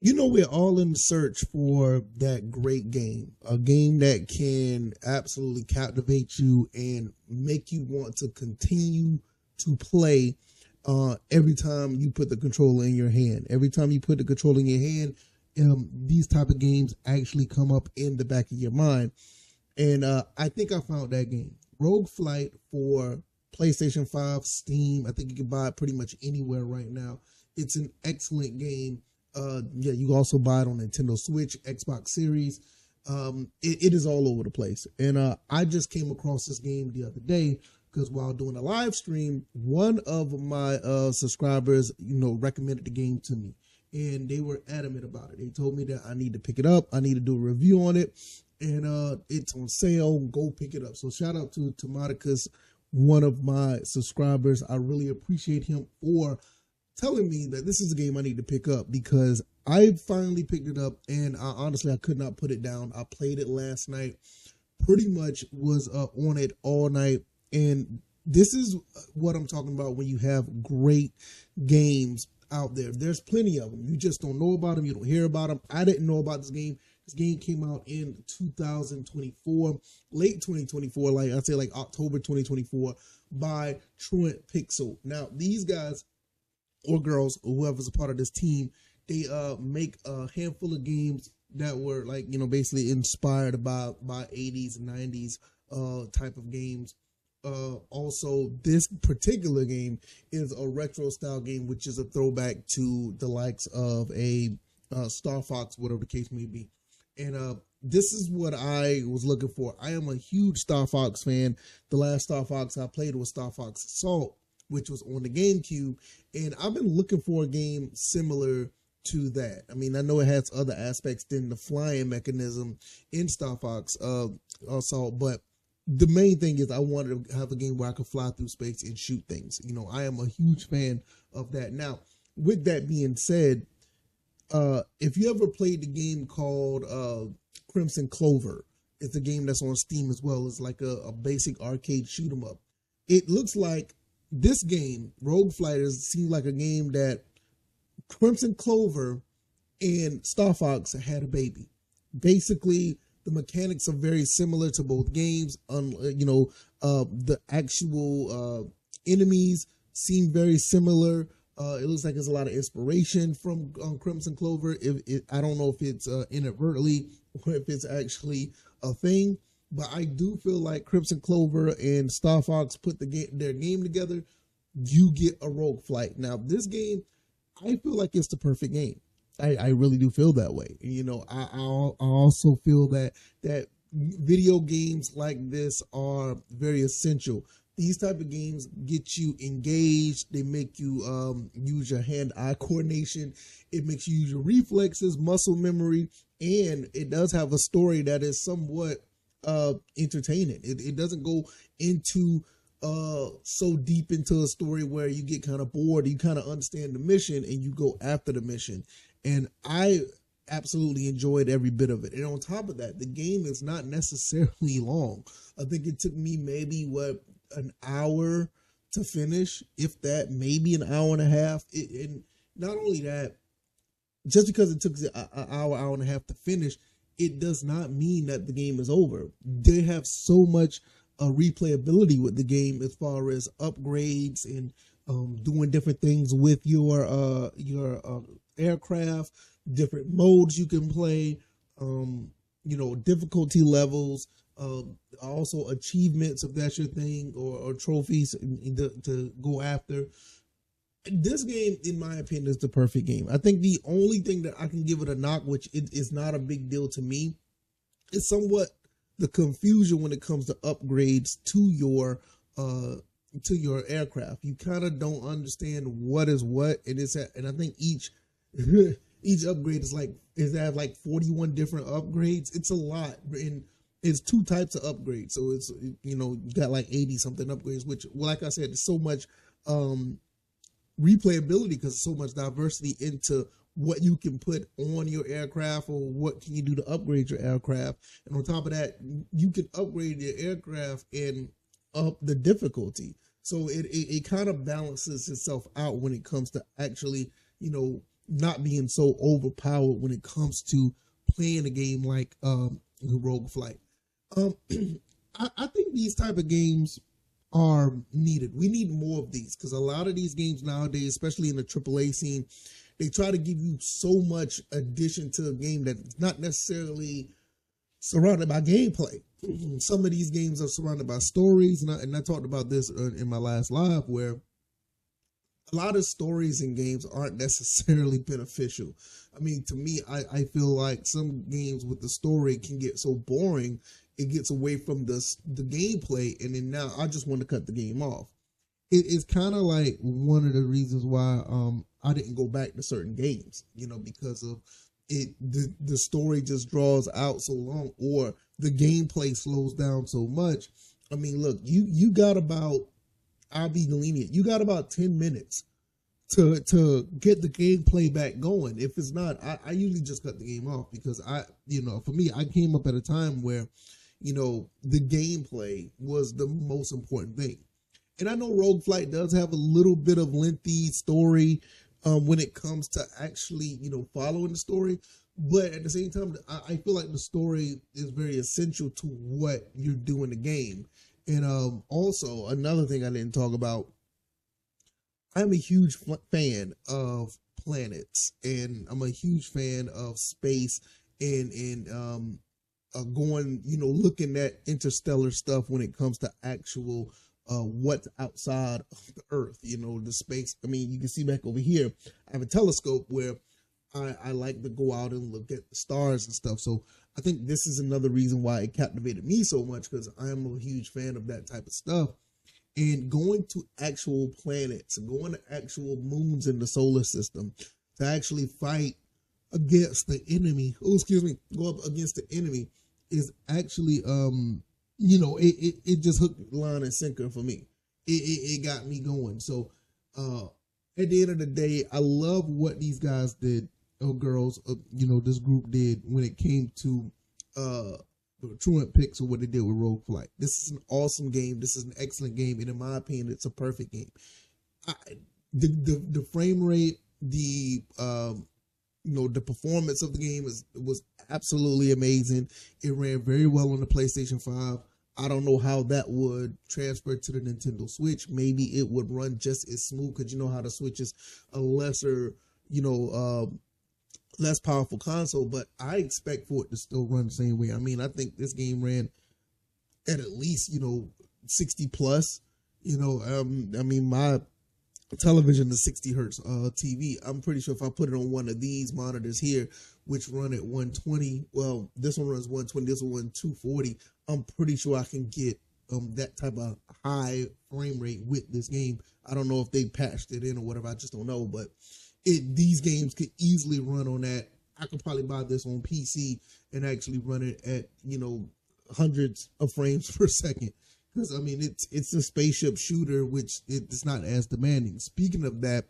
We're all in search for that great game, a game that can absolutely captivate you and make you want to continue to play every time you put the controller in your hand. Every time you put the controller in your hand, these type of games actually come up in the back of your mind. And I think I found that game, Rogue Flight, for PlayStation 5, Steam. I think you can buy it pretty much anywhere right now. It's an excellent game. Yeah, you can also buy it on Nintendo Switch, Xbox Series. It is all over the place. And I just came across this game the other day because while doing a live stream, one of my subscribers, recommended the game to me. And they were adamant about it. They told me that I need to pick it up. I need to do a review on it. And it's on sale. Go pick it up. So shout out to Tomaticus, one of my subscribers. I really appreciate him for telling me that this is a game I need to pick up, because I finally picked it up, and honestly, I could not put it down. I played it last night, pretty much was on it all night, and this is what I'm talking about when you have great games out there. There's plenty of them. You just don't know about them. You don't hear about them. I didn't know about this game. This game came out in 2024, late 2024, like I say, like October 2024, by Truant Pixel. Now, these guys or girls, or whoever's a part of this team, they make a handful of games that were like, basically inspired by 80s and 90s type of games. Also, this particular game is a retro style game, which is a throwback to the likes of a Star Fox, whatever the case may be. And this is what I was looking for. I am a huge Star Fox fan. The last Star Fox I played was Star Fox Assault, which was on the GameCube, and I've been looking for a game similar to that. I mean, I know it has other aspects than the flying mechanism in Star Fox Assault, but the main thing is I wanted to have a game where I could fly through space and shoot things. I am a huge fan of that. Now, with that being said, if you ever played the game called Crimson Clover, it's a game that's on Steam as well. It's like a basic arcade shoot 'em up. It looks like this game, Rogue Fighters, seems like a game that Crimson Clover and Star Fox had a baby. Basically, the mechanics are very similar to both games. The actual enemies seem very similar. It looks like there's a lot of inspiration from Crimson Clover. I don't know if it's inadvertently or if it's actually a thing. But I do feel like Crimson Clover and Star Fox put their game together, you get a Rogue Flight. Now, this game, I feel like it's the perfect game. I really do feel that way. I also feel that video games like this are very essential. These type of games get you engaged. They make you use your hand-eye coordination. It makes you use your reflexes, muscle memory, and it does have a story that is somewhat entertaining. It doesn't go into so deep into a story where you get kind of bored. You kind of understand the mission and you go after the mission. And I absolutely enjoyed every bit of it. And on top of that, the game is not necessarily long. I think it took me maybe an hour to finish, if that, maybe an hour and a half. And not only that, just because it took an hour and a half to finish, it does not mean that the game is over. They have so much replayability with the game as far as upgrades and doing different things with your aircraft, different modes you can play, difficulty levels, also achievements if that's your thing, or trophies to go after. This game, in my opinion, is the perfect game. I think the only thing that I can give it a knock, which it is not a big deal to me, is somewhat the confusion when it comes to upgrades to your aircraft. You kind of don't understand what is what, and I think each upgrade is have like 41 different upgrades. It's a lot, and it's two types of upgrades. So it's you got like 80 something upgrades, which, well, like I said, there's so much replayability because so much diversity into what you can put on your aircraft or what can you do to upgrade your aircraft. And on top of that, you can upgrade your aircraft and up the difficulty. So it kind of balances itself out when it comes to actually, not being so overpowered when it comes to playing a game like Roguelike. Um, I think these type of games are needed. We need more of these because a lot of these games nowadays, especially in the AAA scene, they try to give you so much addition to a game that's not necessarily surrounded by gameplay. Some of these games are surrounded by stories, and I talked about this in my last live, where a lot of stories in games aren't necessarily beneficial. I mean, to me, I feel like some games with the story can get so boring, it gets away from the gameplay, and then now I just want to cut the game off. It's kind of like one of the reasons why I didn't go back to certain games, because of it. The story just draws out so long, or the gameplay slows down so much. I mean, look, you got about, I'll be lenient, you got about 10 minutes to get the gameplay back going. If it's not, I usually just cut the game off, because for me, I came up at a time where, the gameplay was the most important thing. And I know Roguelike does have a little bit of lengthy story when it comes to actually, following the story. But at the same time, I feel like the story is very essential to what you're doing in the game. And also, another thing I didn't talk about, I'm a huge fan of planets, and I'm a huge fan of space, and going, looking at interstellar stuff when it comes to actual what's outside of the Earth, the space. I mean, you can see back over here, I have a telescope where I like to go out and look at the stars and stuff. So I think this is another reason why it captivated me so much, because I am a huge fan of that type of stuff. And going to actual planets, going to actual moons in the solar system to actually fight against the enemy, go up against the enemy, is actually it just hooked line and sinker for me. It got me going. So at the end of the day, I love what these guys did, or girls, this group did when it came to truant picks, or what they did with Roguelike. This is an awesome game. This is an excellent game, and in my opinion, it's a perfect game. The frame rate, the performance of the game was absolutely amazing. It ran very well on the PlayStation 5. I don't know how that would transfer to the Nintendo Switch. Maybe it would run just as smooth, because you know how the Switch is a lesser, less powerful console, but I expect for it to still run the same way. I mean, I think this game ran at least, 60 plus. I mean, my television is 60 hertz TV. I'm pretty sure if I put it on one of these monitors here, which run at 120, well, this one runs 120, this one runs 240. I'm pretty sure I can get that type of high frame rate with this game. I don't know if they patched it in or whatever. I just don't know, but these games could easily run on that. I could probably buy this on PC and actually run it at, hundreds of frames per second. Because, I mean, it's a spaceship shooter, which it's not as demanding. Speaking of that,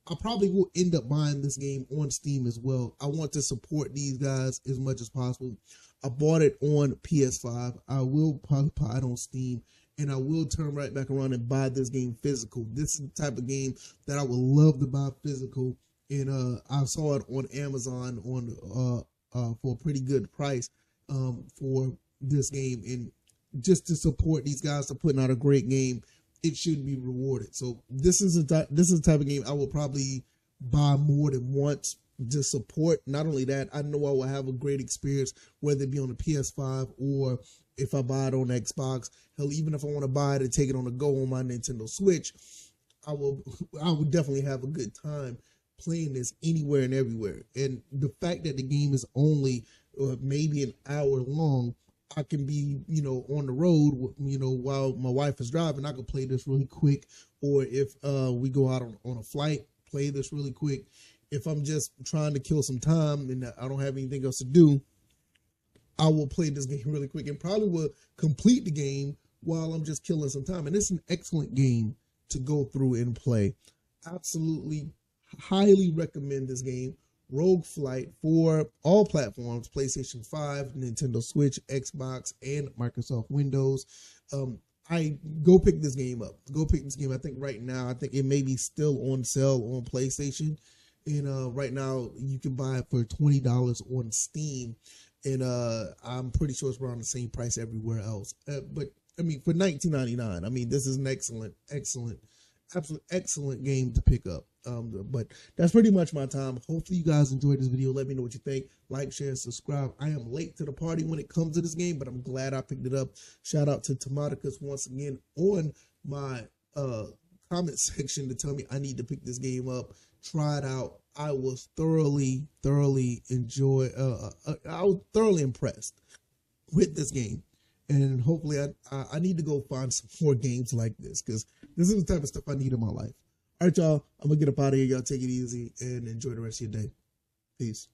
I probably will end up buying this game on Steam as well. I want to support these guys as much as possible. I bought it on PS5. I will probably buy it on Steam. And I will turn right back around and buy this game physical. This is the type of game that I would love to buy physical. And I saw it on Amazon for a pretty good price for this game. And just to support these guys for putting out a great game, it should be rewarded. So this is the type of game I will probably buy more than once to support. Not only that, I know I will have a great experience, whether it be on the PS5 or if I buy it on Xbox. Hell, even if I want to buy it and take it on the go on my Nintendo Switch, I will definitely have a good time playing this anywhere and everywhere. And the fact that the game is only maybe an hour long, I can be, on the road, while my wife is driving, I can play this really quick. Or if we go out on a flight, play this really quick. If I'm just trying to kill some time and I don't have anything else to do, I will play this game really quick and probably will complete the game while I'm just killing some time. And it's an excellent game to go through and play. Absolutely, highly recommend this game. Roguelike for all platforms, PlayStation 5, Nintendo Switch, Xbox, and Microsoft Windows. I go pick this game up. Go pick this game. I think right now, it may be still on sale on PlayStation. and right now you can buy it for $20 on Steam, and I'm pretty sure it's around the same price everywhere else. But I mean, for $19.99, I mean, this is an absolute excellent game to pick up. But that's pretty much my time. Hopefully you guys enjoyed this video. Let me know what you think. Like, share, subscribe. I am late to the party when it comes to this game, but I'm glad I picked it up. Shout out to Tomaticus once again on my comment section to tell me I need to pick this game up. Try it out. I was thoroughly impressed with this game. And hopefully I need to go find some more games like this, because this is the type of stuff I need in my life. All right, y'all. I'm going to get up out of here. Y'all take it easy and enjoy the rest of your day. Peace.